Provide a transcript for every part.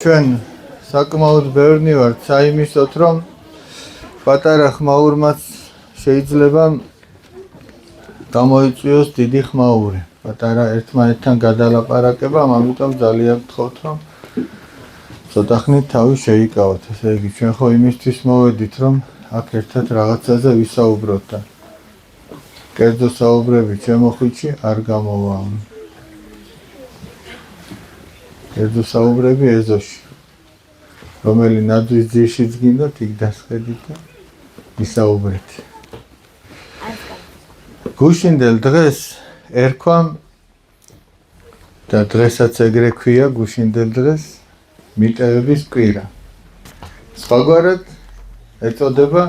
ჩვენ საკმაოდ ბევრნი ვართ საიმისოთ, რომ პატარა ხმაურმაც შეიძლება გამოიწვიოს დიდი ხმაური. პატარა ერთმანეთთან გადალაპარაკებამ, ამიტომ ძალიან გთხოვთ, რომ ცოტა ხნით თავი შეიკავოთ. ესე იგი, ჩვენ ხო იმისთვის მოვედით, რომ აქ ერთად რაღაცაზე ვისაუბროთ და კერძო საუბრები ჩემო ხუთში არ გამოვა. კერძო საუბრები ეზოში. რომელი ნაძვის ძირშიც გინდათ, იქ დასხედით და ვისაუბრეთ. გუშინდელ დღეს ერქვა და დღესაც ეგრე ქვია გუშინდელ დღეს მიტევების კვირა. სხვაგვარად ეწოდება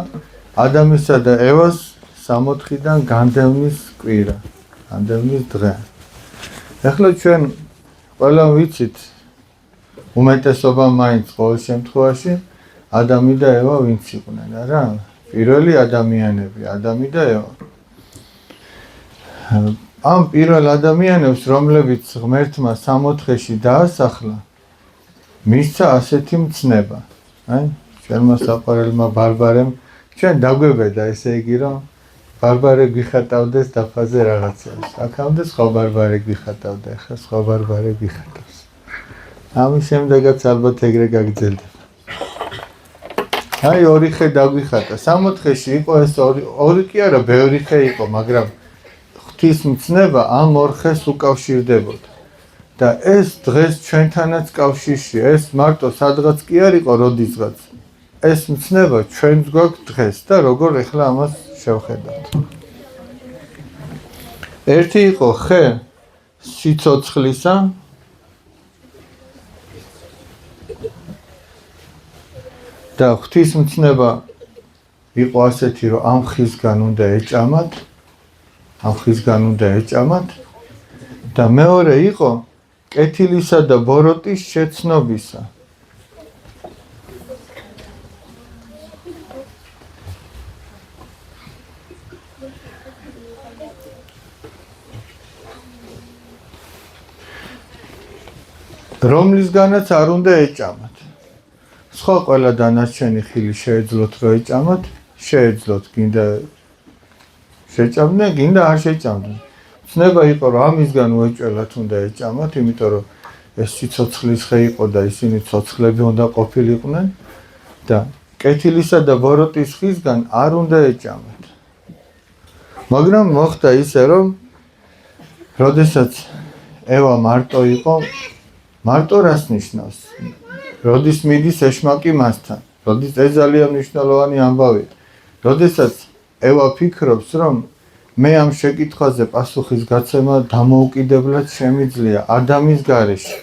ადამისა და ევას 64-დან განდევნის კვირა, განდევნის დღე. ახლა ჩვენ ყველა ვიცით, უმეტესობა მაინც ყოველ შემთხვევაში ადამი და ევა ვინც იყვნენ, არა? პირველი ადამიანები, ადამი და ევა. ამ პირველ ადამიანებს, რომლებიც ღმერთმა 64-ში დაასახლა, მისცა ასეთი მცნება. ჩვენმა საყვარელმა ბარბარემ ჩვენ დაგვებედა, ესე იგი, რომ ბარბარე გვიხატავდეს დაფაზე რაღაცას. აქამდე სხვა ბარბარე გვიხატავდა, ახლა სხვა ბარბარე გვიხატავს. ამის შემდეგაც ალბათ ეგრე გაგრძელდება. აი, ორი ხე დაგვიხატა. 64-ში იყო ეს ორი კი არა, ბევრი ხე იყო, მაგრამ ღვთის მცნება ამ ორ ხეს უკავშირდებოდა. და ეს დღეს ჩვენთანაც კავშირში, ეს მარტო სადღაც კი არ იყო როდისღაც. ეს მცნება ჩვენც გვაქვს დღეს და როგორ ახლა ამას შევხედავთ. ერთი იყო ხე სიცოცხლისა და ღვთის მცნება იყო ასეთი, რომ ამ ხისგან უნდა ეჭამათ, და მეორე იყო კეთილისა და ბოროტის შეცნობისა. რომლისგანაც არ უნდა ეჭამათ. სხვა ყველა დანარჩენი ხილი შეეძლოთ რომ ეჭამათ, შეეძლოთ, გინდა შეჭამდნენ, გინდა არ შეჭამდნენ. ცნება იყო რომ ამისგან უეჭველად უნდა ეჭამათ, იმიტომ რომ ეს სიცოცხლის ხე იყო და ისინი ცოცხლები უნდა ყოფილიყვნენ და კეთილისა და ბოროტის ხისგან არ უნდა ეჭამათ. მაგრამ მოხდა ისე რომ როდესაც ევა მარტო იყო, მარტო რას ნიშნავს? როდის მიდის ეშმაკი მასთან? როდის ეს ძალიან მნიშვნელოვანი ამბავია. როდესაც ევა ფიქრობს, რომ მე ამ შეკითხვაზე პასუხის გაცემა დამოუკიდებლად შემიძლია ადამის გარეშე.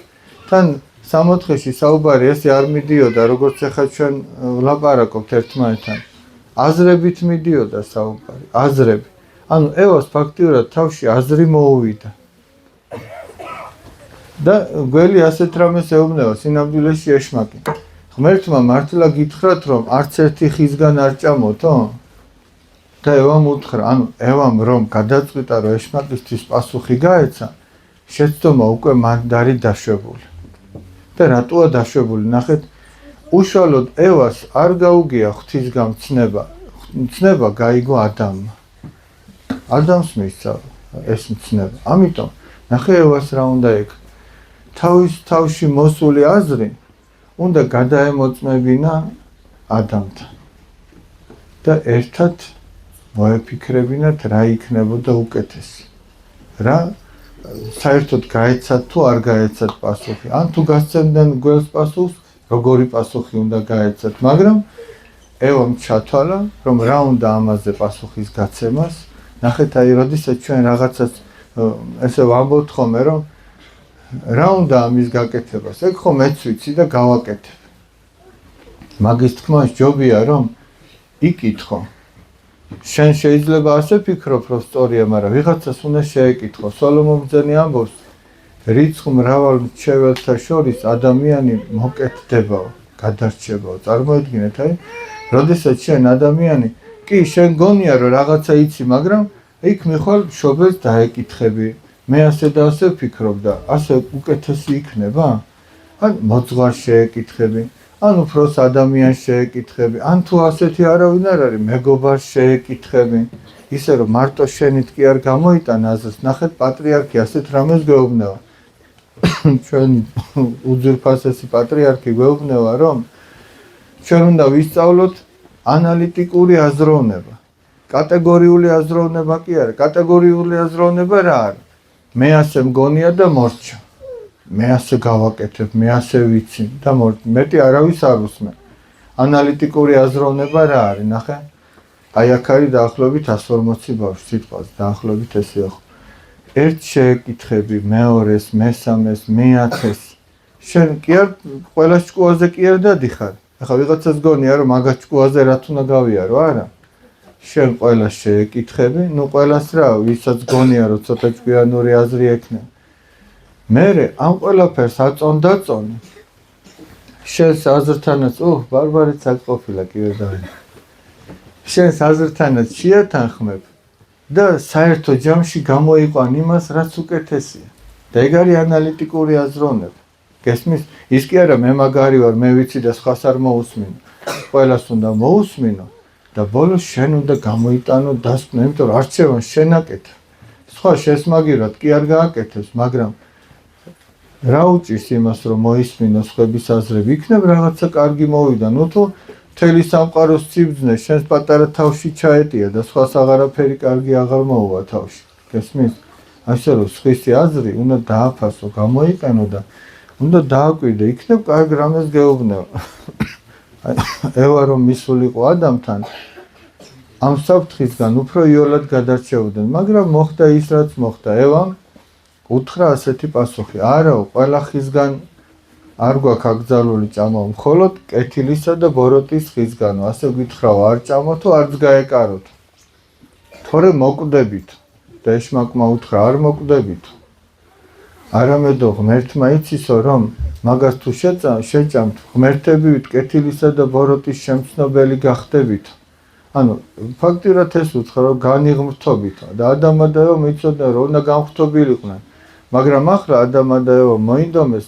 თან 64-ში საუბარი ესე არ მიდიოდა, როგორც ახლა ჩვენ ვლაპარაკობთ ერთმანეთთან. აზრებით მიდიოდა საუბარი, აზრები. ანუ ევას ფაქტიურად თავში აზრი მოუვიდა. და გველი ასეთ რამეს ეუბნება, სინამდვილეში ეშმაკი. ღმერთმა მართლა გითხრათ, რომ არც ერთი ხისგან არ ჭამოთო? და ევამ უთხრა, ანუ ევამ რომ გადაწყვიტა, რომ ეშმაკისთვის პასუხი გაეცა, შეცდომა უკვე მანდ არის დაშვებული. და რატოა დაშვებული? ნახეთ, უშუალოდ ევას არ გაუგია ღვთისგან მცნება. მცნება გაიგო ადამმა. ადამს მისცა ეს მცნება. ამიტომ ნახე ევას რა უნდა ეკ. თავის თავში მოსული აზრი უნდა გადაემოწმებინა ადამთან. და ერთად მოეფიქრებინათ რა იქნებოდა უკეთესი. რა საერთოდ გაეცათ თუ არ გაეცათ პასუხი. ან თუ გასცემდნენ გველს პასუხს, როგორი პასუხი უნდა გაეცათ. მაგრამ ევამ ჩათვალა, რომ რა უნდა ამაზე პასუხის გაცემას. ნახეთ, აი, როდესაც ჩვენ რაღაცას ესე ვამბობთ ხოლმე, რომ რა უნდა ამის გაკეთებას, ეგ ხო მეც ვიცი და გავაკეთებ. მაგის თქმა ჯობია, რომ იკითხო. შენ შეიძლება ასე ფიქრობ, რომ სწორია, მაგრამ ვიღაცას უნდა შეეკითხო. სოლომონ ბრძენი ამბობს, რიცხ მრავალ მრჩეველთა შორის ადამიანი მოკეთდებაო, გადარჩებაო. წარმოედგინეთ, აი, როდესაც შენ ადამიანი, კი, შენ გონია, რომ რაღაცა იცი, მაგრამ იქ მიხვალ მშობელს დაეკითხები. მე ასე და ასე ვფიქრობ და ასე უკეთესი იქნება? ან მოძღვარს შეეკითხები, ან უფროს ადამიანს შეეკითხები, ან თუ ასეთი არავინ არ არის, მეგობარს შეეკითხები. ისე რომ მარტო შენით კი არ გამოიტან აზრს, ნახეთ პატრიარქი ასეთ რამეს გვეუბნება. ჩვენი უძვირფასესი პატრიარქი გვეუბნება, რომ ჩვენ უნდა ვისწავლოთ ანალიტიკური აზროვნება. კატეგორიული აზროვნება კი არა, კატეგორიული აზროვნება რა არის? მე ასე მგონია და მორჩა. მე ასე გავაკეთებ, მე ასე ვიცი და მეტი არავის არ უსმენ. ანალიტიკური აზროვნება რა არის? ნახე. აი აქ არის დაახლოებით 140 ბავშვი სიტყვას, დაახლოებით ესე ხო. ერთ შეეკითხები, მეორეს, მესამეს, მეათეს. შენ კი არ ყველა ჭკუაზე კი არ დადიხარ. ახლა ვიღაცას გონია რომ მაგას ჭკუაზე რაც უნდა გავიარო, არა? შენ ყველას შეეკითხები, ნუ ყველას რა, ვისაც გონია რომ ცოტა ჭკვიანური აზრი ექნება. მერე ამ ყველაფერს აწონ-დაწონი. შენს აზრთანაც, ბარბარიც აქ ყოფილა კი ვერ დავინახე. შენს აზრთანაც შეათანხმებ და საერთო ჯამში გამოიყვან იმას, რაც უკეთესია. და ეგ არის ანალიტიკური აზროვნება. გესმის? ის კი არა, მე მაგარი ვარ, მე ვიცი და სხვას არ მოусმინო. ყველას უნდა მოусმინო და ბოლოს შენ უნდა გამოიტანო დასკვნა, იმიტომ რომ არჩევან შენ აკეთე. სხვა შესმაგირად კი არ გააკეთებს, მაგრამ რა უჭირს იმას, რომ მოისმინოს სხვების აზრები, იქნებ რაღაცა კარგი მოვიდა, ნუ თუ მთელი სამყაროს ციბძნე შენს პატარა თავში ჩაეტია და სხვას აღარაფერი კარგი აღარ მოუვა თავში. გესმის? ასე რომ სხვისი აზრი უნდა დააფასო, გამოიყენო და უნდა დააკვირდე, იქნებ კარგ რამეს გეუბნება. ევა რომ მისულიყო ადამთან, ამ საფრთხისგან უფრო იოლად გადარჩეოდნენ, მაგრამ მოხდა ის, რაც მოხდა. ევამ უთხრა ასეთი პასუხი, არაო, ყველა ხისგან არ გვაქვს აკრძალული ჭამა, მხოლოდ კეთილისა და ბოროტის ხისგანო, ასე გითხრაო, არ ჭამოთო, არც გაეკაროთ. თორე მოკვდებით. და ეშმაკმა უთხრა, არ მოკვდებით. არამედო ღმერთმა იცისო, რომ მაგას თუ შეჭამთ, ღმერთებივით კეთილისა და ბოროტის შემცნობელი გახდებით. ანუ ფაქტიურად ეს უთხრა, რომ განიღმრთობით და ადამა და ევა მიცოდნენ, რომ უნდა განღრთობილიყვნენ. მაგრამ ახლა ადამა და ევა მოინდომეს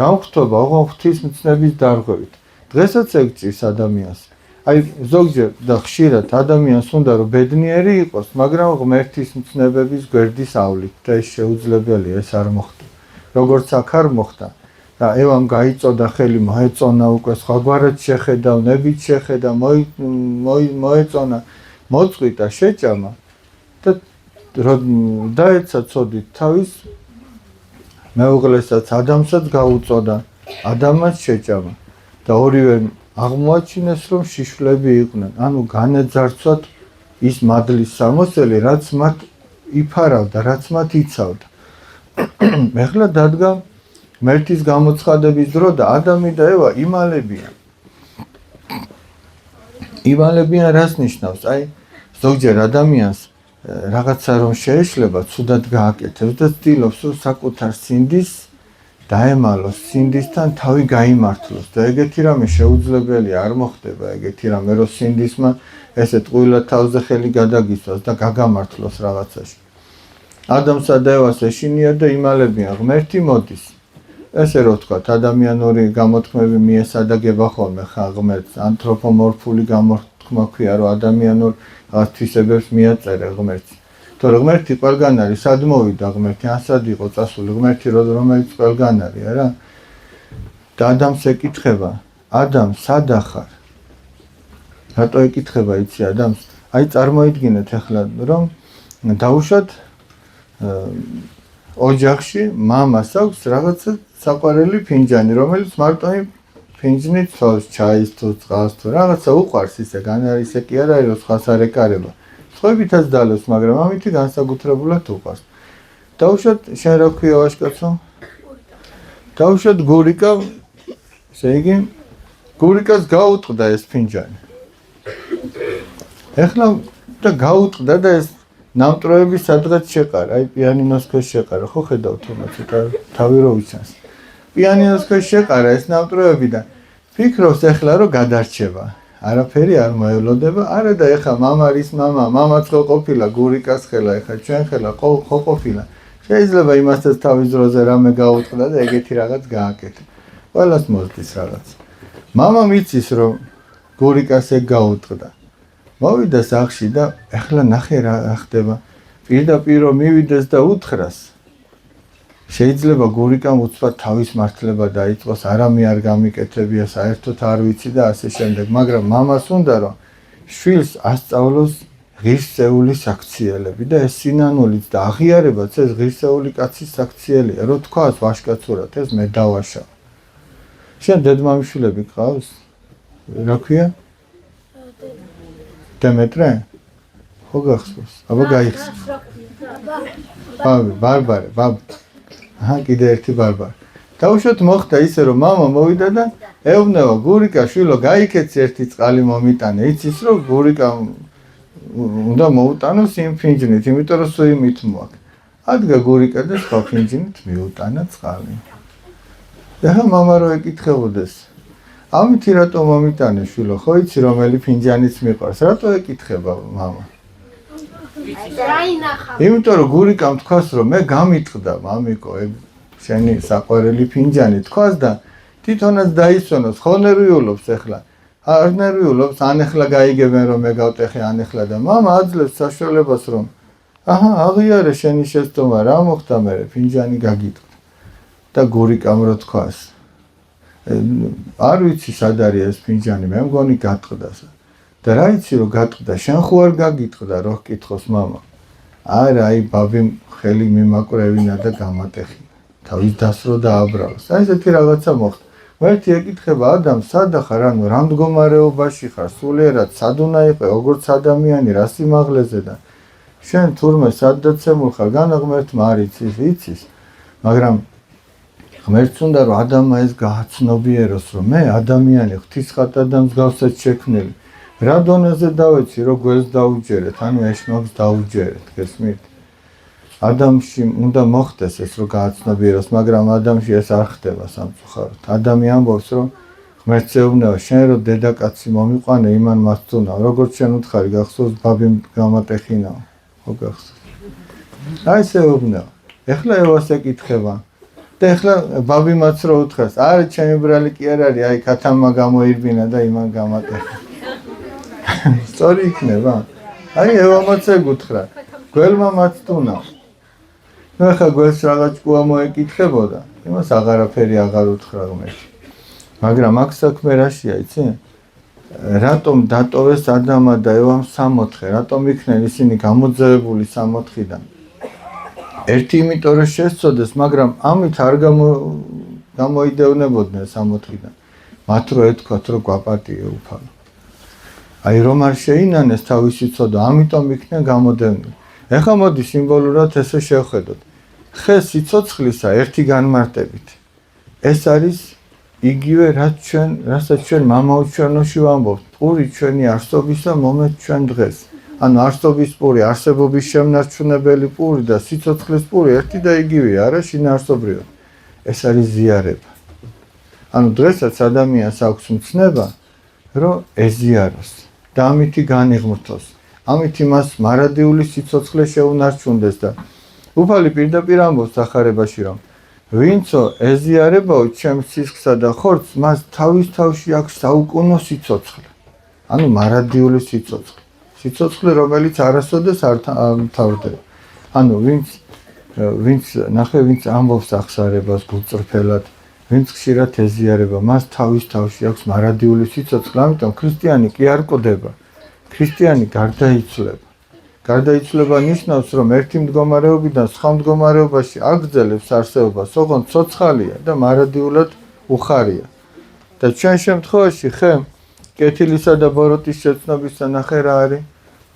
განღრთობა ოღონდ ღვთისმცნების დარღვევით. დღესაც ეგ ჭირს ადამიანს. აი ზოგჯერ და ხშირად ადამიანს უნდა რომ ბედნიერი იყოს, მაგრამ ღმერთის მცნებების გვერდის ავლით და ეს შეუძლებელია, ეს არ მოხდა. როგორც აქ არ მოხდა და ევამ გაიწოდა ხელი, მოეწონა უკვე სხვაგვარად შეხედა, ნებით შეხედა, მოეწონა, მოწყვიტა, შეჭამა და დაეცა ცოდით თავის მეუღლესაც ადამსაც გაუწოდა, ადამაც შეჭამა და ორივე აღმოაჩინეს რომ შიშვლები იყვნენ, ანუ განეძარცვათ ის მადლის სამოსელი, რაც მათ იფარავდა, რაც მათ იცავდა. ეხლა დადგა ღმერთის გამოცხადების დრო და ადამი და ევა იმალებიან. იმალებიან რას ნიშნავს? აი ზოგჯერ ადამიანს რაღაცა რომ შეეშლება, ცუდად გააკეთებს და ცდილობს რომ საკუთარ სინდის დაემალოს, სინდისთან თავი გაიმართლოს და ეგეთი რამე შეუძლებელია, არ მოხდება ეგეთი რამე, რომ სინდისმა ესე ტყუილად თავზე ხელი გადაგისვას და გაგამართლოს რაღაცაში. ადამსა და ევას ეშინია და იმალებიან, ღმერთი მოდის. ესე რო ვთქვათ, ადამიანური გამოთქმები მიესადაგება ხოლმე ხა ღმერთს, ანთროპომორფული გამოთქმა ქვია, რომ ადამიანურ თვისებებს მიაწერე ღმერთს. თორე ღმერთი ყველგან არის, სად მოვიდა ღმერთი, ან სად იყო წასული ღმერთი, რომელიც ყველგან არის, არა? და ადამს ეკითხება, ადამ, სად ახარ? რატო ეკითხება იცი ადამს? აი წარმოიდგინეთ ახლა, რომ დაუშვათ ოჯახში მამას აქვს რაღაცა საყვარელი ფინჯანი, რომელიც მარტო იმ ფინჯნით თავს ჩაის თუ წყალს თუ რაღაცა უყვარს ისე, ისე კი არ არის, რომ სხვას არ ეკარება. სხვებითაც დალევს, მაგრამ ამითი განსაკუთრებულად უყვარს. დაუშვათ შენ რა ქვია ვაჟკაცო? დაუშვათ გურიკა, ესე იგი გურიკას გაუტყდა ეს ფინჯანი. ეხლა და გაუტყდა და ეს ნამტვრევები სადღაც შეყარა, აი პიანინოს ქვეშ შეყარა, ხო ხედავთ ცოტა თავი რო ვიცანს. პიანინოს ქვეშ შეყარა ეს ნამტვრევები და ფიქრობს ეხლა რომ გადარჩება. არაფერი არ მოელოდება, არა და ეხლა მამარის მამაც ხო ყოფილა გურიკას ხელა, ეხლა ჩვენ ხელა ხო ყოფილა. შეიძლება იმასაც თავის დროზე რამე გაუტყდა და ეგეთი რაღაც გააკეთა. ყველას მოსდის რაღაც. მამამ იცის რომ გურიკას ეგ გაუტყდა. მოვიდა სახლში და ეხლა ნახე რა ხდება. პირდაპირ რომ მივიდეს და უთხრას. შეიძლება გურიკამ უცბად თავის მართლება დაიწყოს, არამე არ გამიკეთებია, საერთოდ არ ვიცი და ასე შემდეგ, მაგრამ მამას უნდა რომ შვილს ასწავლოს ღირსეული საქციელები და ეს სინანულიც და აღიარებაც ეს ღირსეული კაცის საქციელია, რომ თქვას ვაშკაცურად ეს მე დავაშავ. შენ დედმამიშვილები გყავს? რა ქვია? დემეტრე? ხო გახსოვს? აბა გაიხსნა. ბარბარე, კიდე ერთი ბარბარე. თავშოთ მოხდა ისე რომ მამა მოვიდა და ეუბნება გურიკა შვილო გაიქეცი ერთი წყალი მომიტანე. იცის რომ გურიკა უნდა მოუტანოს იმ ფინჯნით, იმიტომ რომ სულ იმით მოაქვს. ადგა გურიკა და სხვა ფინჯნით მიუტანა წყალი. და მამა რო ეკითხებოდეს ამითი რატო მომიტანე შვილო, ხო იცი რომელი ფინჯანიც მიყვარს, რატო ეკითხება მამა? იმიტომ რომ გურიკამ თქვას რომ მე გამიტყდა მამიკო ეგ შენი საყვარელი ფინჯანი თქვას და თვითონაც დაისვენოს, ხო ნერვიულობს ეხლა. არ ნერვიულობს, ან ეხლა გაიგებენ რომ მე გავტეხე, ან ეხლა და მამა აძლევს საშუალებას რომ აღიარე შენი შეცდომა, რა მოხდა მე ფინჯანი გაგიტყდა. და გურიკამ რო თქვას არ ვიცი სად არის ეს ფინჯანი, მე მგონი გატყდა. და რა იცი რომ გატყდა, შენ ხო არ გაგიტყდა, რო გკითხოს მამა. არა, აი ბაბიმ ხელი მიმაკვრევინა და გამატეხინა. თავის დასრო და აბრალოს. აი ესეთი რაღაცა მოხდა. მერტი ეკითხება ადამს, სადა ხარ, ანუ რა მდგომარეობაში ხარ, სულიერად სად უნდა იყე, როგორც ადამიანი, რა სიმაღლეზე და შენ თურმე სად დაცემულ ხარ, განა ღმერთმა არ იცის, მაგრამ ღმერთს უნდა რომ ადამმა ეს გააცნობიეროს, რომ მე ადამიანი ღვთისხატად და მსგავსად შექმნილი. რა დონეზე დავეცი, რომ გველს დაუჯერეთ, ანუ ეშმაკს დაუჯერეთ, გესმით? ადამიანში უნდა მოხდეს ეს რომ გააცნობიეროს, მაგრამ ადამიანში ეს არ ხდება სამწუხაროდ. ადამი ამბობს რომ ღმერთს ეუბნება, შენ რომ დედაკაცი მომიყვანე, იმან მასწუნავ, როგორც შენ უთხარი, გახსოვს ბაბიმ გამატეხინაო, ხო გახსოვს? აი ესე ეუბნება. ეხლა ევას ეკითხება და ეხლა ბაბიმაც რო უთხრას, არა ჩემი ბრალი კი არ არის, აი ქათამა გამოირბინა და იმან გამატეხინა. სწორი იქნება? აი ევამაც ეგ უთხრა, გველმა მაცდუნა. ნუ ახლა გველს რაღაც ჭკუა მოეკითხებოდა, იმას აღარაფერი აღარ უთხრა ღმერთი. მაგრამ აქ საქმე რაშია, იცი? რატომ დატოვეს ადამა და ევამ 64, რატომ იქნენ ისინი გამოძევებული 64-დან? ერთი იმიტომ რომ შესწოდეს, მაგრამ ამით არ გამოიდევნებოდნენ 64-დან. მათ რო ეთქვათ რომ გვაპატიე უფალო. აი რომ არ შეინანეს თავისი ცოდვა, ამიტომ იქნენ გამოდევნილი. ეხლა მოდი სიმბოლურად ესე შევხედოთ. ხე სიცოცხლისა ერთი განმარტებით. ეს არის იგივე რასაც ჩვენ მამაო ჩვენოში ვამბობთ, პური ჩვენი არსობისა მომეთ ჩვენ დღეს. ანუ არსობის პური, არსებობის შემნარჩუნებელი პური და სიცოცხლის პური ერთი და იგივეა, არა შინაარსობრივად. ეს არის ზიარება. ანუ დღესაც ადამიანს აქვს მცნება, რომ ეზიაროს და ამითი განიღმრთოს. ამით მას მარადიული სიცოცხლე შეუნარჩუნდეს და უფალი პირდაპირ ამბობს სახარებაში რომ ვინცო ეზიარებაო ჩემს სისხლსა და ხორცს, მას თავის თავში აქვს საუკუნო სიცოცხლე. ანუ მარადიული სიცოცხლე. სიცოცხლე, რომელიც არასოდეს არ მთავრდება. ანუ ვინც ამბობს აღსარებას გულწრფელად, ვინც ხშირად ეზიარება, მას თავის თავში აქვს მარადიული სიცოცხლე, ამიტომ ქრისტიანი კი არ კვდება. ქრისტიანი გარდაიცვლება. გარდაიცვლება ნიშნავს, რომ ერთი მდგომარეობიდან სხვა მდგომარეობაში აგრძელებს არსებობას, ოღონდ ცოცხალია და მარადიულად უხარია. და ჩვენ შემთხვევაში ხე კეთილისა და ბოროტის შეცნობის ნახე რა არის?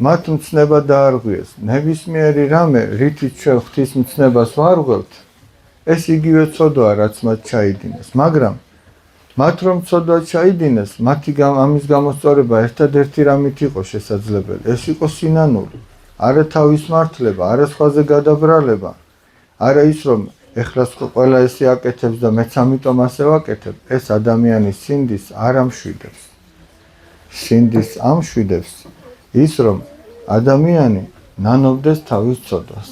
მათ მცნება დაარღვიეს. ნებისმიერი რამე, რითიც ჩვენ ღვთის მცნებას ვარღვევთ, ეს იგივე ცოდვაა, რაც მათ ჩაიდინეს. მაგრამ მათ რომ ცოდვა ჩაიდინეს, ამის გამოსწორება ერთადერთი რამით იყო შესაძლებელი. ეს იყო სინანული. არა თავის მართლება, არა სხვაზე გადაბრალება. არა ის რომ ეხლა ყველა ესე აკეთებს და მეც ამიტომ ასე ვაკეთებ. ეს ადამიანის სინდის არ ამშვიდებს. სინდის ამშვიდებს ის რომ ადამიანი ნანობდეს თავის ცოდვას.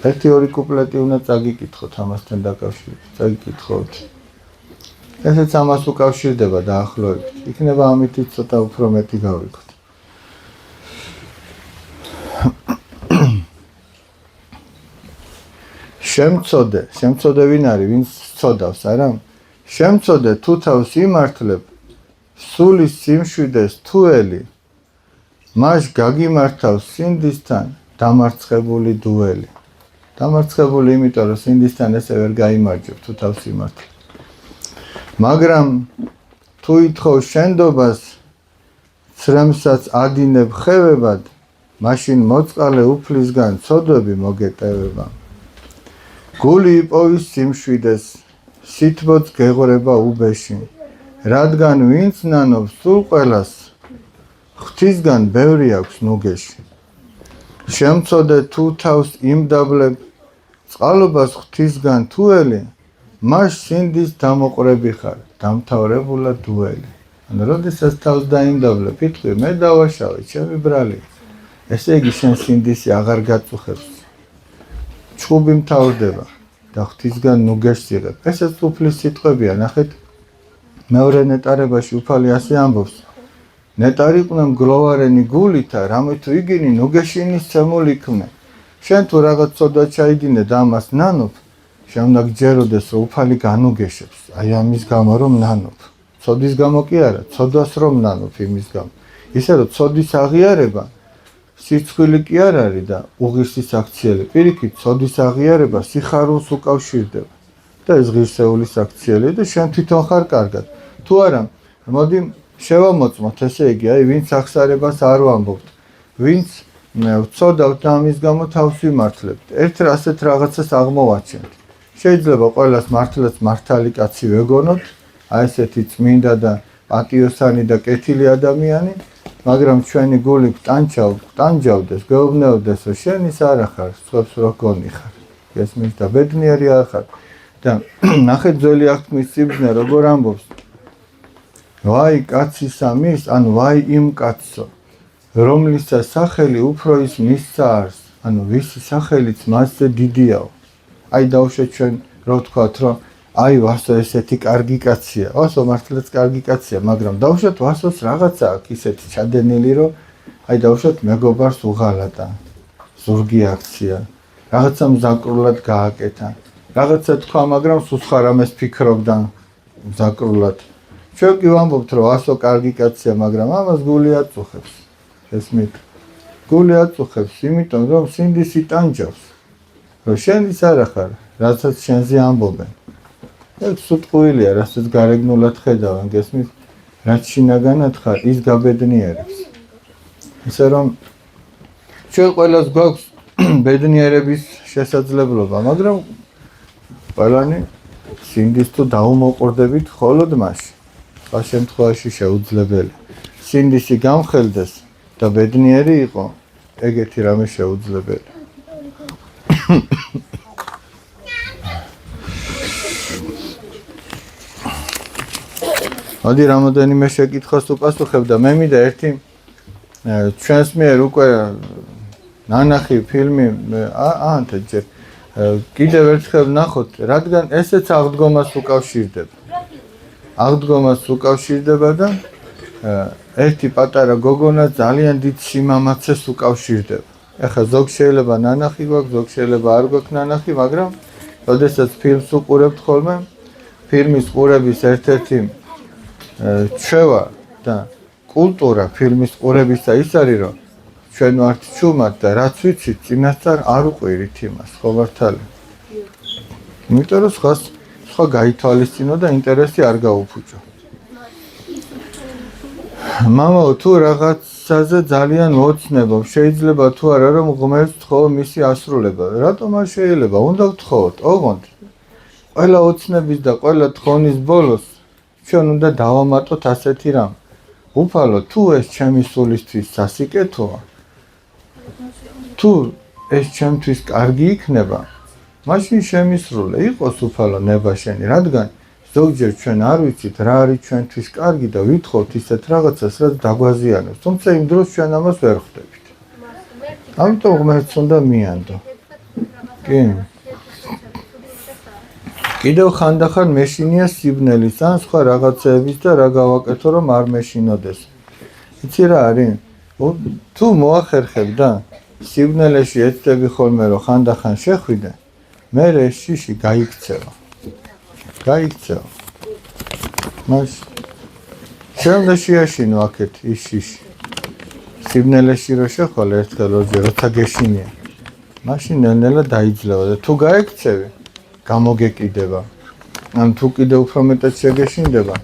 ერთი ორი კუპლეტი უნდა წაგიკითხოთ ამასთან დაკავშირებით. წაგიკითხოთ. ესეც ამას უკავშირდება დაახლოებით. იქნება ამითი ცოტა უფრო მეტი გავიქოთ. შემწოდე ვინ არის, ვინც წოდავს, არა? შემწოდე თუ თავს იმართლებ, სულის სიმშვიდეს თუელი, მას გაგიმართავს სინდისთან დამარცხებული დუელი. დამარცხებული იმიტომ, რომ სინდისთან ესე ვერ გაიმარჯვებ თუ თავს იმართლებ. მაგრამ თუ ითხოვ შენდობას, ცრემსაც ადინებ ხევებად, მაშინ მოწყალე უფლისგან ცოდვები მოგეტევება. გული იპოვის სიმშვიდეს, სითბოც გეღრება უბეში, რადგან ვინც ნანობს სულ ყველას, ღვთისგან ბევრი აქვს ნუგეში. შემწოდე თუ თავს იმდაბლებ, წყალობას ღვთისგან თუელი, მას სინდის დამოყრები ხარ, დამთავრებულა დუელი. ანუ როდესაც თავს დაიმდაბლებ, იტყვი მე დავაშავე, ჩემი ბრალი. ესე იგი შენ სინდისი აღარ გაწუხებს. ჩხუბი მთავრდება და ღვთისგან ნუგეშს იღებ. ესეც უფლის სიტყვებია, ნახეთ. მეორე ნეტარებაში უფალი ასე ამბობს. ნეტარიყვნენ გლოვარენი გულითა, რამე თუ იგინი ნუგეშინის ცემული იქმნე. შენ თუ რაღაც ცოდვა ჩაიდინე და ამას ნანობ, შენ უნდა გჯეროდეს, რომ უფალი განუგეშებს. აი ამის გამო რომ ნანობ. ცოდის გამო კი არა, ცოდვას რომ ნანობ იმის გამო. ისე რომ ცოდის აღიარება სიცხვილი კი არ არის და უღირსის აქციელი. პირიქით, ცოდის აღიარება სიხარულს უკავშირდება. და ეს ღირსეულის აქციელი და შენ თვითონ ხარ კარგად. თუ არა, მოდი შევამოწმოთ, ესე იგი, აი ვინც ახსარებას არ ვამბობთ, ვინც ვწოდავთ და ამის გამო თავს ვიმართლებთ. ერთ ასეთ რაღაცას აღმოვაჩენთ. შეიძლება ყველას მართლაც მართალი კაცი ვეგონოთ, აი ესეთი წმინდა და პატიოსანი და კეთილი ადამიანი, მაგრამ ჩვენი გული ტანჯავდეს, გვეუბნეოდეს, რომ შენ ის არ ახარ, სხვებს რო გონი ხარ. გესმის და ბედნიერი არ ხარ. და ნახეთ ძველი აღთქმის სიბრძნე როგორ ამბობს. ვაი კაცისა მის, ანუ ვაი იმ კაცსო, რომლისა სახელი უფრო ის მისცა არს, ანუ ვისი სახელიც მასზე დიდიაო. აი დავუშვეთ ჩვენ რო ვთქვათ, რომ აი ვასო ესეთი კარგი კაცია. ვასო მართლაც კარგი კაცია, მაგრამ დავუშვეთ ვასოს რაღაცა აქვს ისეთი ჩადენილი, რომ აი დავუშვეთ მეგობარს უღალატა, ზურგი აქცია, რაღაცა მზაკრულად გააკეთა. რაღაცა თქვა, მაგრამ სულ რამეს ფიქრობდა მზაკრულად. ჩვენ კი ვამბობთ, რომ ასო კარგი კაცია, მაგრამ ამას გული აწუხებს. ესმით. გული აწუხებს, იმიტომ რომ სინდისი ტანჯავს. რომ შენ ის არ ახარ, რასაც შენზე ამბობენ. ეს სუტყუილია, რასაც გარეგნულად ხედავენ, გესმით? რაც შინაგანად ხარ, ის გაბედნიერებს. ისე რომ ჩვენ ყველას გვაქვს ბედნიერების შესაძლებლობა, მაგრამ ყველანი სინდის თუ დაუმოყრდებით მხოლოდ მასში. სხვა შემთხვევაში შეუძლებელი. სინდისი გამხელდეს და ბედნიერი იყო, ეგეთი რამე შეუძლებელი. მოდი რამოდენიმე შეკითხვას უპასუხებ და მე მინდა ერთი ჩვენს მიერ უკვე ნანახი ფილმი ჯერ კიდევ ერთხელ ნახოთ, რადგან ესეც აღდგომას უკავშირდება. აღდგომას უკავშირდება და ერთი პატარა გოგონა ძალიან დიდ სიმამაცეს უკავშირდება. ეხლა ზოგ შეიძლება ნანახი გვაქვს, ზოგ შეიძლება არ გვაქვს ნანახი, მაგრამ როდესაც ფილმს უყურებთ ხოლმე, ფილმის ყურების ერთ-ერთი ჩვევა და კულტურა ფილმის ყურებისა ის არის, რომ ჩვენ ვართ ჩუმად და რაც ვიცით, წინასწარ არ უყვირით იმას, ხო მართალი? იმიტომ რომ სხვა გაითვალისწინო და ინტერესი არ გაუფუჭო. მამაო, თუ რაღაცაზე ძალიან მოცნებობ, შეიძლება თუ არა რომ ღმერთს ვთხოვო მისი ასრულება. რატომ არ შეიძლება? უნდა ვთხოვოთ, ოღონდ ყველა ოცნების და ყველა თხოვნის ბოლოს ჩვენ უნდა დავამატოთ ასეთი რამ. უფალო, თუ ეს ჩემი სულისთვის სასიკეთოა, თუ ეს ჩემთვის კარგი იქნება, მაშინ შემისრულე, იყოს უფალო ნება შენი, რადგან ზოგჯერ ჩვენ არ ვიცით რა არის ჩვენთვის კარგი და ვითხოვთ ისეთ რაღაცას, რაც დაგვაზიანებს, თუმცა იმ დროს ჩვენ ამას ვერ ხვდებით. ამიტომ ღმერთს უნდა მიანდო. კი. კიდევ ხანდახან მეშინია სიბნელის ან სხვა რაღაცეების და რა გავაკეთო რომ არ მეშინოდეს. იცი რა არის? თუ მოახერხებ და სიბნელეში ეცდები ხოლმე რომ ხანდახან შეხვიდე, მე ეს შიში გაიქცევა. გაიქცევა. მას შემდგე შეაშინო აქეთ ის შიში. სიბნელეში რო შეხვალ ერთხელ ორჯერ როცა გეშინია. მაშინ ნელ-ნელა დაიძლევა და თუ გაიქცევი, გამოგეკიდება. ან თუ კიდე უფრო მეტად შეგეშინდება,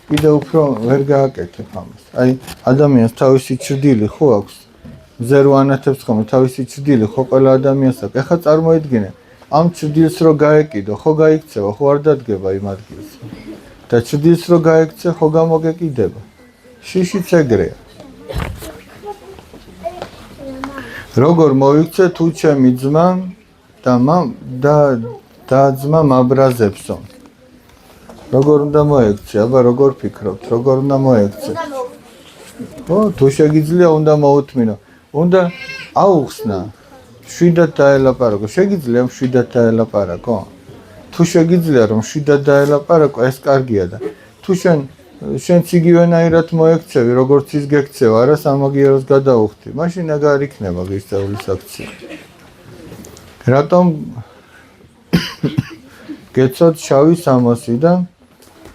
კიდე უფრო ვერ გააკეთებ ამას. აი ადამიანს თავისი ჭრდილი ხო აქვს? მზე რო ანათებს ხოლმე თავისი ჭრდილი ხო ყველა ადამიანს აქვს. ეხლა წარმოიდგინე, ამ ჭრდილს რო გაეკიდო, ხო გაიქცევა, ხო არ დადგება იმ ადგილს. და ჭრდილს რო გაიქცე, ხო გამოგეკიდება. შიშიც ეგრეა. როგორ მოიქცე თუ ჩემი ძმა და ძმა მაბრაზებსო. როგორ უნდა მოექცე? აბა როგორ ფიქრობთ? როგორ უნდა მოექცე? ხო, თუ შეგიძლია უნდა მოუთმინო. უნდა აუხსნა. შვიდად დაელაპარაკო. შეგიძლია შვიდად დაელაპარაკო? თუ შეგიძლია რომ შვიდად დაელაპარაკო, ეს კარგია და თუ შენც იგივენაირად მოექცევი, როგორც ის გექცევა, არა სამაგიეროს გადაუხდი. მაშინ აღარ იქნება ღირსეულის აქცია. რატომ გეცოთ შავი სამოსი და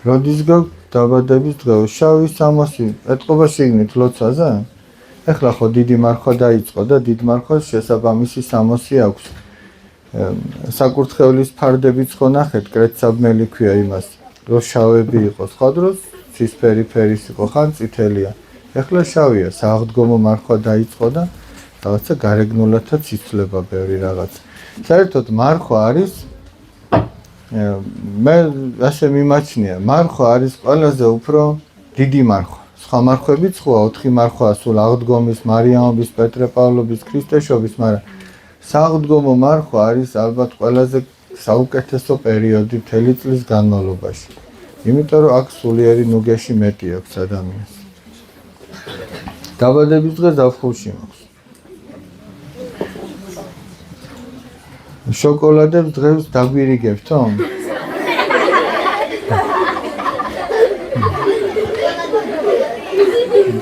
როდის გაქვს დაბადების დღე? შავი სამოსი ეტყობა შეგნით ლოცვაზე? ეხლა ხო დიდი მარხვა დაიწყო და დიდ მარხვას შესაბამისი სამოსი აქვს. საკურთხევლის ფარდებიც ხო ნახეთ, კრეცაბმელი ქვია იმას, რომ შავები იყოს. სხვა დროს ცისფერი ფერის იყო, ხან წითელია. ეხლა შავია, სააღდგომო მარხვა დაიწყო და რაღაცა გარეგნულათაც იცვლება ბევრი რაღაც. საერთოდ მარხვა არის მე ასე მიმაჩნია, მარხვა არის ყველაზე უფრო დიდი მარხვა. სხვა მარხვებიც ხოა, 4 მარხვაა სულ აღდგომის, მარიამობის, პეტრე-პავლობის, ქრისტეშობის, მაგრამ სააღდგომო მარხვა არის ალბათ ყველაზე საუკეთესო პერიოდი მთელი წლის განმავლობაში. იმიტომ რომ აქ სულიერი ნუგეში მეტი აქვს ადამიანს. დაბადების დღე ზაფხულში მაქვს. შოკოლადებს დღეს დაგვირიგებთო?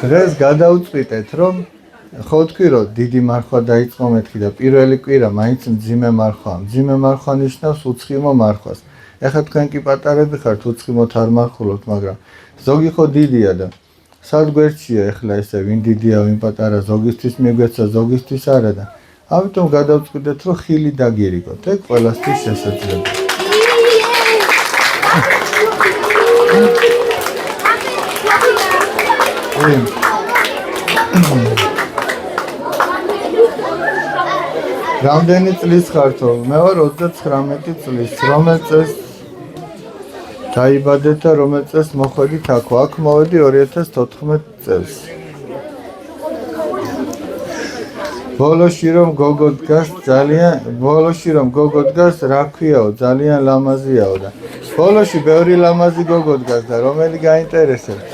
დღეს გადავწყვიტეთ რომ ხო თქვი რომ დიდი მარხვა დაიწყო მეთქი და პირველი კვირა მაინც მძიმე მარხვაა. მძიმე მარხვა ნიშნავს უცხიმო მარხვას. ეხლა თქვენ კი პატარები ხართ, უცხიმოთ არ მარხულობთ, მაგრამ ზოგი ხო დიდია და სად გვერდშია ეხლა ესე ვინ დიდია, ვინ პატარა, ზოგისთვის მიგვეცა, ზოგისთვის არა და ამიტომ გადავწყვიტეთ რომ ხილი დაგირიგოთ. ეგ ყველასთვის შესაძლებელია. რამდენი წლის ხართო? მე ვარ 39 წლის. რომელ წელს დაიბადეთ და რომელ წელს მოხვედით აქ? აქ მოვედი 2014 წელს. ბოლოში რომ გოგო დგას რა ქვიაო, ძალიან ლამაზიაო და ბოლოში ბევრი ლამაზი გოგო დგას და რომელი გაინტერესებთ?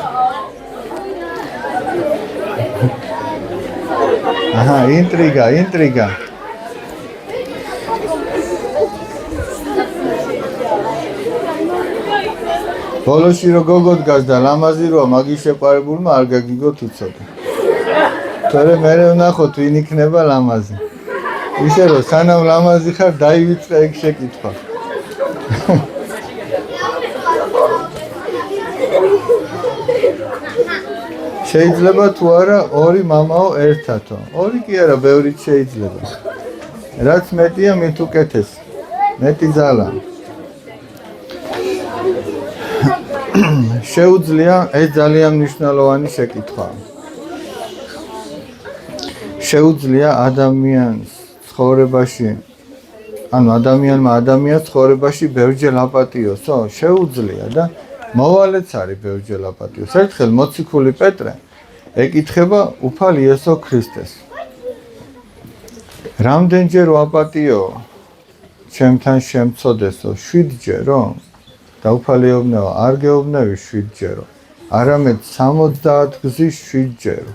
აჰა, ინტრიგა. ბოლოში რომ გოგო დგას და ლამაზი როა, მაგის შეყვარებულმა არ გაგიგოთ უცოტა. თორე მე ვნახოთ ვინ იქნება ლამაზი. ისე რომ სანამ ლამაზი ხარ, დაივიწყე ეგ შეკითხვა. შეიძლება თუ არა ორი მამაო ერთათო. ორი კი არა, ბევრიც შეიძლება. რაც მეტია, მით უკეთეს. მეტი ძალა. შეუძლია, ეს ძალიან მნიშვნელოვანი შეკითხვაა. შეუძლია ადამიანს ცხოვრებაში, ანუ ადამიანს ცხოვრებაში ბევრჯერ აპატიოსო? შეუძლია და მოვალეც არის ბევრჯერ აპატიოს. ერთხელ მოციქული პეტრე ეკითხება უფალ იესო ქრისტეს. რამდენჯერ ვაპატიო ჩემთან შემწოდესო? 7-ჯერო? და უფალიობნეო, არ გეუბნები 7-ჯერო, არამედ 70 გზის 7-ჯერო.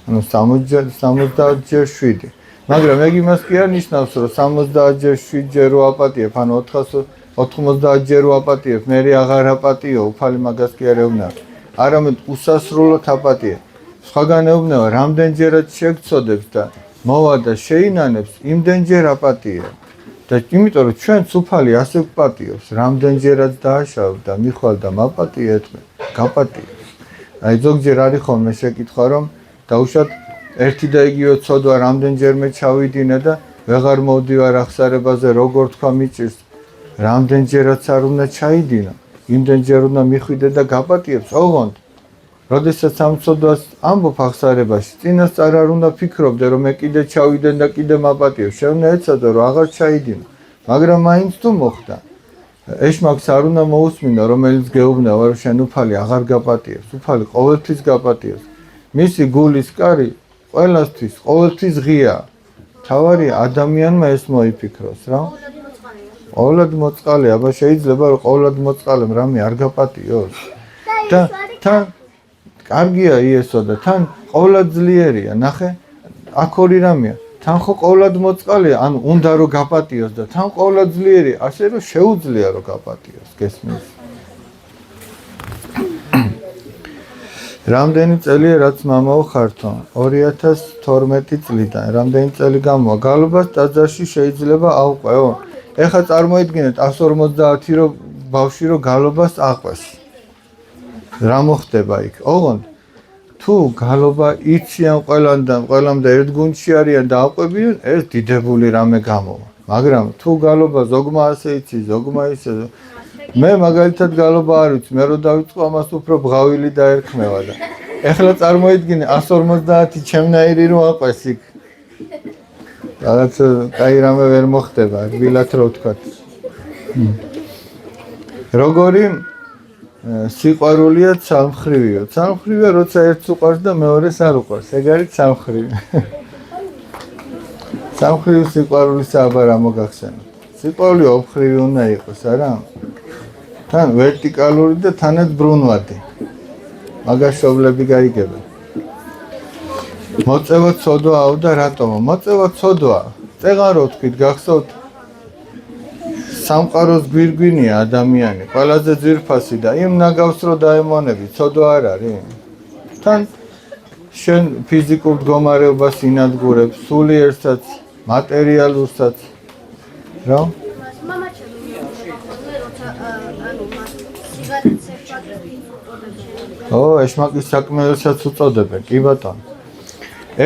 ანუ 70-ჯერ 7. მაგრამ ეგ იმას კი არ ნიშნავს, რომ 70-ჯერ 7-ჯერ ვაპატიებ, ანუ 90 ჯერ ვაპატიებ, მე აღარ აპატიო, უფალი მაგას კი არ ეუბნება. არამედ უსასრულოდ აპატიებ. სხვაგან ეუბნება, რამდენჯერაც შეგწოდებს და მოვა და შეინანებს, იმდენჯერ აპატიებ. და იმიტომ რომ ჩვენც უფალი ასე ვპატიობს, რამდენჯერაც დააშავ და მიხვალ და მაპატიეთ, გაპატიებს. აი ზოგჯერ არის ხოლმე შეკითხვა, რომ დაუშვათ ერთი და იგივე ცოდვა რამდენჯერმე ჩავიდინე და ვეღარ მოვდივარ ახსარებაზე, როგორ თქვა მიჭირს, რამდენჯერაც არ უნდა ჩაიდინო, იმდენჯერ უნდა მიხვიდე და გაპატიებს, ოღონდ როდესაც ამ ცოდვას ამბობ ახსარებაში, წინასწარ არ უნდა ფიქრობდე, რომ მე კიდე ჩავიდენ და კიდე მაპატიებ, შევნე ეცადო, რომ აღარ ჩაიდინო, მაგრამ მაინც თუ მოხდა, ეშმაკს არ უნდა მოусმინო, რომელიც გეუბნება, რომ შენ უფალი აღარ გაპატიებს, უფალი ყოველთვის გაპატიებს, მისი გულის კარი ყველასთვის, ყოველთვის ღია. თავარი ადამიანმა ეს მოიფიქროს, რა? ყოვლად მოწყალე, აბა შეიძლება რომ ყოვლად მოწყალემ რამე არ გაპატიოს. და თან კარგია იესო და თან ყოვლად ძლიერია, ნახე, აქ ორი რამეა. თან ხო ყოვლად მოწყალეა, ანუ უნდა რომ გაპატიოს და თან ყოვლად ძლიერია, ასე რომ შეუძლია რომ გაპატიოს, გესმის? რამდენი წელია რაც მამაო ხართო? 2012 წლიდან. რამდენი წელი გამოვა? გალობას ტაძარში შეიძლება ავყვეო. ეხლა წარმოიდგინეთ 150 რომ ბავშვი რომ გალობას აყვეს. რა მოხდება იქ? ოღონდ თუ გალობა იციან ყველამ და ერთ გუნდში არიან და აყვებიან, ეს დიდებული რამე გამოვა. მაგრამ თუ გალობა ზოგმა ასე იცი, ზოგმა ისე მე მაგალითად გალობა არ ვიცი, მე რო დავიწყო ამას უფრო ბღავილი დაერქმევა და ეხლა წარმოიდგინე 150 ჩემნაირი რომ აყვეს იქ. რაღაც კაი რამე ვერ მოხდება, რბილად რო ვთქვათ. როგორი სიყვარულია ცალმხრივიო. ცალმხრივია, როცა ერთს უყვარს და მეორეს არ უყვარს. ეგ არის ცალმხრივი. ცალმხრივი სიყვარულისა აბა რა მოგახსენოთ. სიყვარული ოფხრივი უნდა იყოს, არა? თან ვერტიკალური და თანაც ბრუნვადი. მაგას შობლები გაიგებენ. მოწევა ცოდვაო და რატომო? მოწევა ცოდვა. წეღარო თქვით, გახსოვთ? სამყაროს გვირგვინია ადამიანი, ყველაზე ძვირფასი და იმ ნაგავს რო დაემონები, ცოდვა არ არის? თან შენ ფიზიკურ მდგომარეობას ინადგურებს, სულიერსაც, მატერიალურსაც. რა? ეშმაკის საქმეებსაც უწოდებენ, კი ბატონო.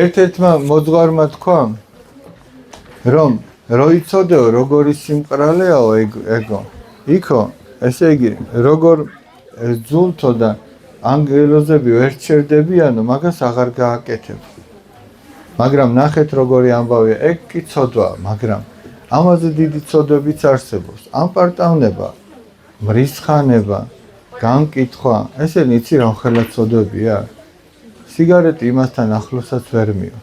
ერთ-ერთმა მოძღვარმა თქვა, რომ რო იცოდეო როგორი სიმყრალეაო ეგო. იქო, ესე იგი, როგორ ძულთო და ანგელოზები ვერ ჩერდებიანო, მაგას აღარ გააკეთებ. მაგრამ ნახეთ როგორი ამბავია, ეგ კი ცოდვაა, მაგრამ ამაზე დიდი ცოდვებიც არსებობს. ამპარტავნება, მრისხანება, განკითხვა, ესენი იცი რა ხელად ცოდვებია? სიგარეტი იმასთან ახლოსაც ვერ მივა.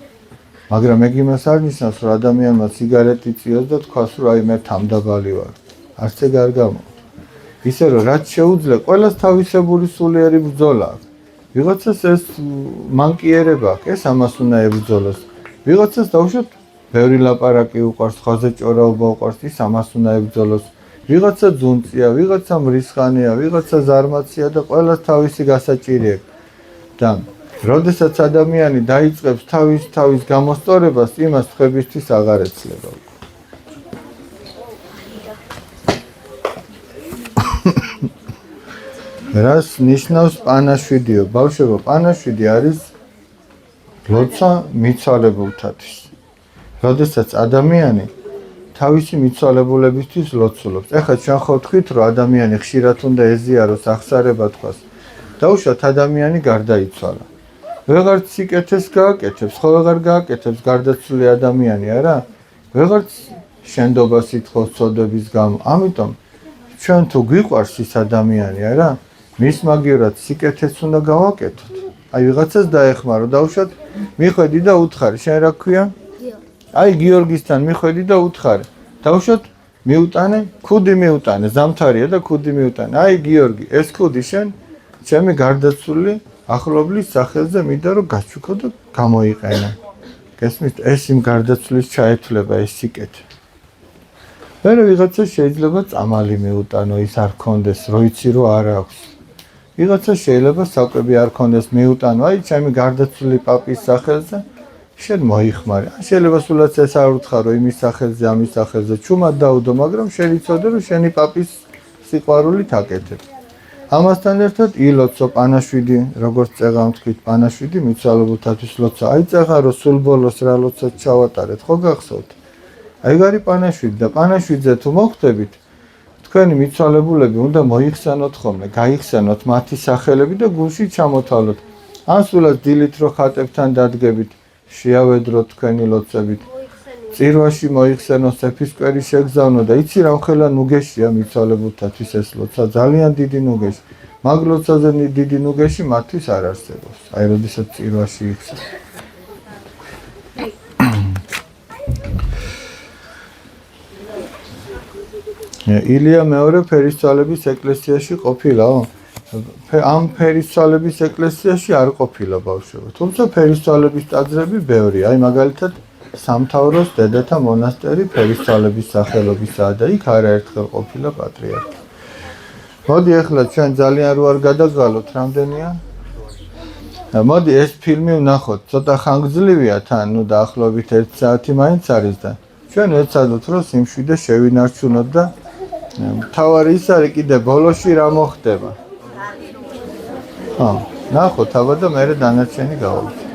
მაგრამ ეგ იმას არ ნიშნავს, რომ ადამიანმა სიგარეტი წიოს და თქვას, რომ აი მე თამდაბალი ვარ. არც ეგ არ გამოვა. ისე რომ რაც შეუძლია, ყველას თავისებური სულიერი ბრძოლა აქვს. ვიღაცას ეს მანკიერება აქვს, ეს ამას უნდა ებრძოლოს. ვიღაცას დავუშვათ, ბევრი ლაპარაკი უყვარს, ხაზე ჭორაობა უყვარს, ის ამას უნდა ებრძოლოს. ვიღაცა ძუნწია, ვიღაცა მრისხანია, ვიღაცა ზარმაცია და ყველას თავისი გასაჭირი აქვს. და როდესაც ადამიანი დაიწყებს თავის გამოსწორებას, იმას ხვებისთვის აღარ ეცლება. რას ნიშნავს პანაშვიდიო? ბავშვებო, პანაშვიდი არის ლოცა მიცვალებულთათვის. როდესაც ადამიანი თავისი მიცვალებულებისთვის ლოცულობს. ეხლა ჩვენ ხო ვთქვით, რომ ადამიანი ხშირად უნდა ეზიაროს, ახსარება თქვას. დაუშვათ ადამიანი გარდაიცვალა. ვეღარც სიკეთეს გააკეთებს, ხო ვეღარ გააკეთებს გარდაცვლილი ადამიანი, არა? ვეღარც შენდობას ითხოვს ცოდვების გამო. ამიტომ ჩვენ თუ გვიყვარს ის ადამიანი, არა? მის მაგივრად სიკეთეს უნდა გავაკეთოთ. აი ვიღაცას დაეხმარო, დაუშვათ, მიხვედი და უთხარი, შენ რა გქვია? აი გიორგისთან მიხვედი და უთხარი. დაუშვათ, მიუტანე, ქუდი მიუტანე, ზამთარია და ქუდი მიუტანე. აი გიორგი, ეს ქუდი შენ ჩემი გარდაცვლილი ახლობლის სახელზე მინდა რომ გაჩუქო და გამოიყენე. გესმით? ეს იმ გარდაცვლის ჩაეთვლება ეს სიკეთე. მერე ვიღაცა შეიძლება წამალი მიუტანო, ის არ კონდეს, რო იცი რომ არ აქვს. ვიღაცა შეიძლება საკვები არ კონდეს, მიუტანო, აი ჩემი გარდაცვლილი პაპის სახელზე, შენ მოიხმარე. შეიძლება სულაც ეს არ უთხარო იმის სახელზე, ამის სახელზე, ჩუმად დაუდო, მაგრამ შენ იცოდე რომ შენი პაპის სიყვარულით აკეთებ. ამასთან ერთად ილოცო პანაშვიდი, როგორც წეღამ თქვით, პანაშვიდი მიცვალებულთათვის ლოცა. აი წეღა რომ სულ ბოლოს რა ლოცაც ჩავატარეთ, ხო გახსოვთ? აი გარი პანაშვიდი და პანაშვიდზე თუ მოხვდებით, თქვენი მიცვალებულები უნდა მოიხსენოთ ხოლმე, გაიხსენოთ მათი სახელები და გულში ჩამოთვალოთ. ან სულაც დილით რო ხატებთან დადგებით, შეავედროთ თქვენი ლოცებით. წირვაში მოიხსენო, სეფისკვერი შეგზავნო და იცი რა ხელა ნუგეშია მიცვალებულთათვის ეს ლოცა, ძალიან დიდი ნუგეში. მაგ ლოცაზე დიდი ნუგეში მათთვის არ არსებობს. აი როდესაც წირვაში იხსენო. ილია მეორე ფერისცვალების ეკლესიაში ყოფილაო? ამ ფერისცვალების ეკლესიაში არ ყოფილა ბავშვებო. თუმცა ფერისცვალების ტაძრები ბევრია. აი მაგალითად სამთავროს დედათა მონასტერი ფერისცვალების სახელობისაა და იქ არაერთხელ ყოფილა პატრიარქი. მოდი ახლა ჩვენ ძალიან რო არ გადაგვალოთ, რამდენია? მოდი ეს ფილმი ვნახოთ. ცოტა ხანგრძლივია თან, ნუ დაახლოებით 1 საათი მაინც არის და ჩვენ ვეცადოთ რომ სიმშვიდე შევინარჩუნოთ და მთავარი ის არის კიდე ბოლოში რა მოხდება. ნახოთ აბა და მერე დანარჩენი გავაკეთოთ.